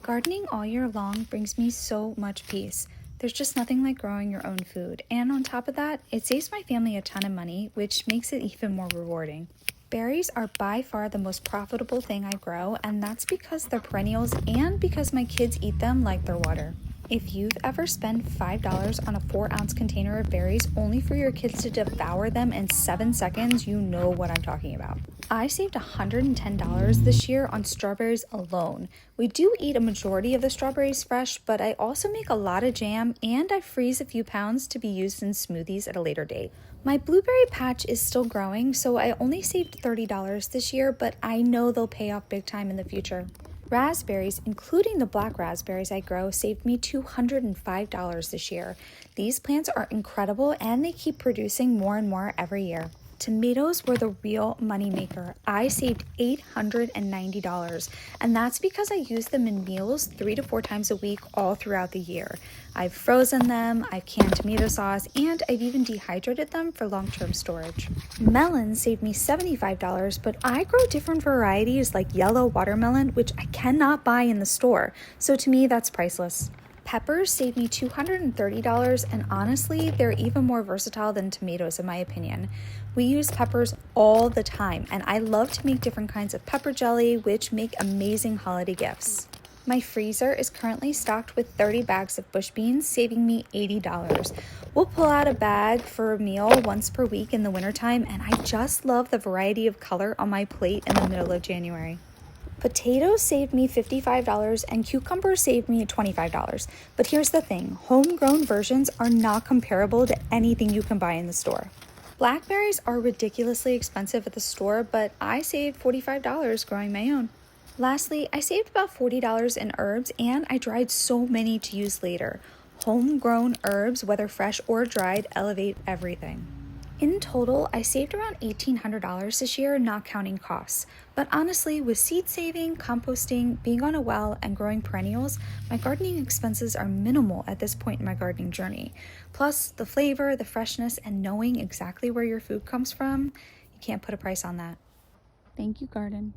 Gardening all year long brings me so much peace. There's just nothing like growing your own food. And on top of that, it saves my family a ton of money, which makes it even more rewarding. Berries are by far the most profitable thing I grow, and that's because they're perennials and because my kids eat them like they're water. If you've ever spent $5 on a 4-ounce container of berries only for your kids to devour them in 7 seconds, you know what I'm talking about. I saved $110 this year on strawberries alone. We do eat a majority of the strawberries fresh, but I also make a lot of jam and I freeze a few pounds to be used in smoothies at a later date. My blueberry patch is still growing, so I only saved $30 this year, but I know they'll pay off big time in the future. Raspberries, including the black raspberries I grow, saved me $205 this year. These plants are incredible and they keep producing more and more every year. Tomatoes were the real moneymaker. I saved $890, and that's because I use them in meals 3 to 4 times a week all throughout the year. I've frozen them, I've canned tomato sauce, and I've even dehydrated them for long-term storage. Melons saved me $75, but I grow different varieties like yellow watermelon, which I cannot buy in the store, so to me that's priceless. Peppers saved me $230, and honestly, they're even more versatile than tomatoes in my opinion. We use peppers all the time, and I love to make different kinds of pepper jelly, which make amazing holiday gifts. My freezer is currently stocked with 30 bags of bush beans, saving me $80. We'll pull out a bag for a meal once per week in the wintertime, and I just love the variety of color on my plate in the middle of January. Potatoes saved me $55 and cucumbers saved me $25. But here's the thing, homegrown versions are not comparable to anything you can buy in the store. Blackberries are ridiculously expensive at the store, but I saved $45 growing my own. Lastly, I saved about $40 in herbs and I dried so many to use later. Homegrown herbs, whether fresh or dried, elevate everything. In total, I saved around $1,800 this year, not counting costs. But honestly, with seed saving, composting, being on a well, and growing perennials, my gardening expenses are minimal at this point in my gardening journey. Plus, the flavor, the freshness, and knowing exactly where your food comes from, you can't put a price on that. Thank you, garden.